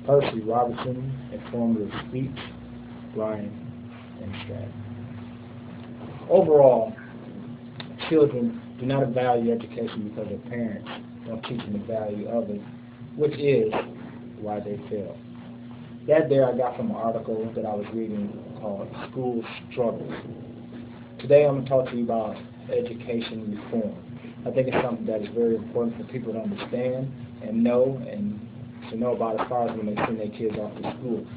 Percy, Robertson, Informative Speech, Bryan, and Stratton. Overall, children do not value education because their parents don't teach them the value of it, which is why they fail. That there I got from an article that I was reading called School Struggles. Today I'm going to talk to you about education reform. I think it's something that is very important for people to understand and to know about as far as when they send their kids off to school.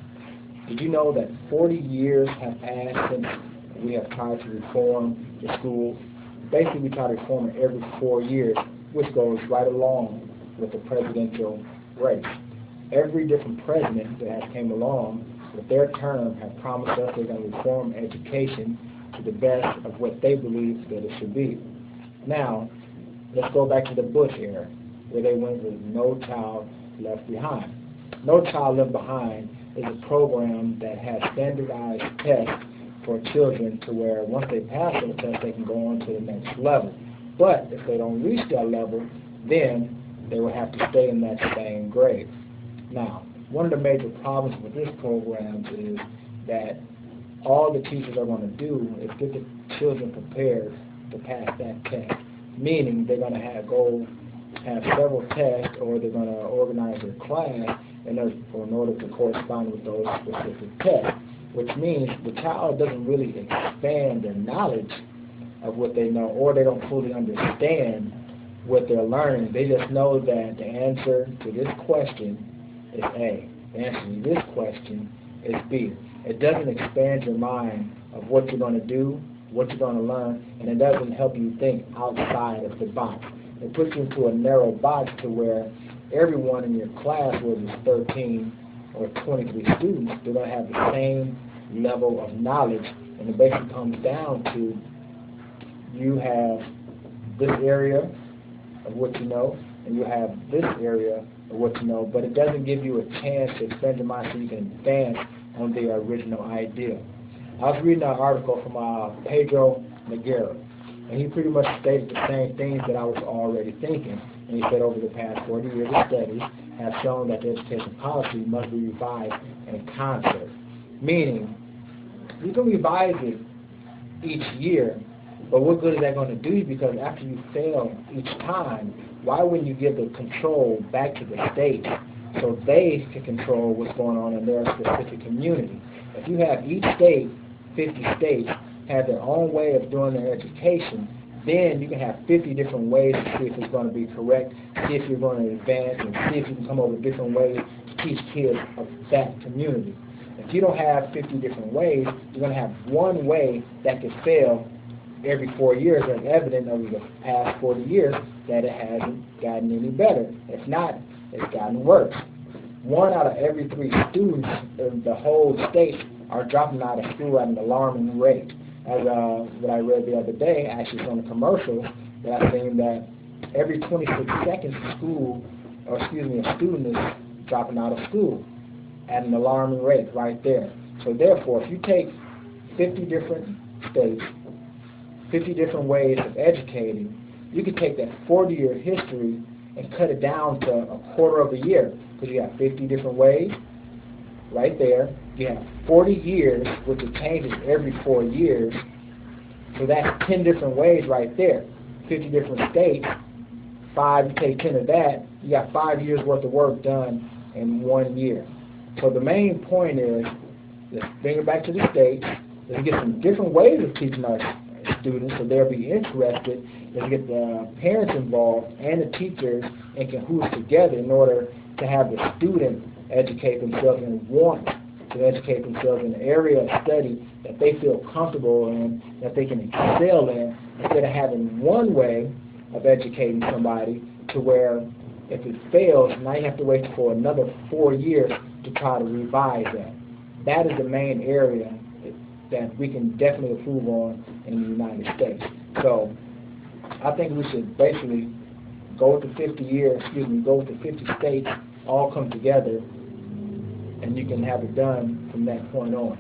Did you know that 40 years have passed since we have tried to reform the school? Basically, we try to reform it every 4 years, which goes right along with the presidential race. Every different president that has came along with their term have promised us they're going to reform education to the best of what they believe that it should be. Now, let's go back to the Bush era, where they went with No Child Left Behind. No Child Left Behind is a program that has standardized tests for children to where once they pass those tests, they can go on to the next level. But if they don't reach that level, then they will have to stay in that same grade. Now, one of the major problems with this program is that all the teachers are going to do is get the children prepared to pass that test, meaning they're going to have several tests, or they're going to organize their class in order to correspond with those specific tests, which means the child doesn't really expand their knowledge of what they know, or they don't fully understand what they're learning. They just know that the answer to this question is A. The answer to this question is B. It doesn't expand your mind of what you're going to do, what you're going to learn, and it doesn't help you think outside of the box. It puts you into a narrow box to where everyone in your class, whether it's 13 or 23 students, they're going to have the same level of knowledge, and it basically comes down to you have this area of what you know, and you have this area of what you know, but it doesn't give you a chance to expand your mind so you can advance on the original idea. I was reading an article from Pedro Noguera, and he pretty much stated the same things that I was already thinking. And he said over the past 40 years of studies have shown that the education policy must be revised in concert. Meaning, you can revise it each year, but what good is that going to do you? Because after you fail each time, why wouldn't you give the control back to the state so they can control what's going on in their specific community? If you have each state, 50 states, have their own way of doing their education, then you can have 50 different ways to see if it's going to be correct, see if you're going to advance, and see if you can come up with different ways to teach kids of that community. If you don't have 50 different ways, you're going to have one way that can fail every 4 years, as evident over the past 40 years that it hasn't gotten any better. If not, it's gotten worse. 1 out of every 3 students in the whole state are dropping out of school at an alarming rate. As what I read the other day, actually from a commercial, that I seen that every 26 seconds a student is dropping out of school at an alarming rate right there. So therefore, if you take 50 different states, 50 different ways of educating, you can take that 40-year history and cut it down to a quarter of a year, because you have 50 different ways right there. You have 40 years, which it changes every 4 years, so that's 10 different ways right there. 50 different states, you take 10 of that, you got 5 years worth of work done in 1 year. So the main point is, let's bring it back to the states, let's get some different ways of teaching our students so they'll be interested. Let's get the parents involved and the teachers and cahoots together in order to have the student educate themselves and want to educate themselves in an area of study that they feel comfortable in, that they can excel in, instead of having one way of educating somebody to where if it fails, now you have to wait for another 4 years to try to revise that. That is the main area that we can definitely improve on in the United States. So I think we should basically go with the 50 states, all come together, and you can have it done from that point on.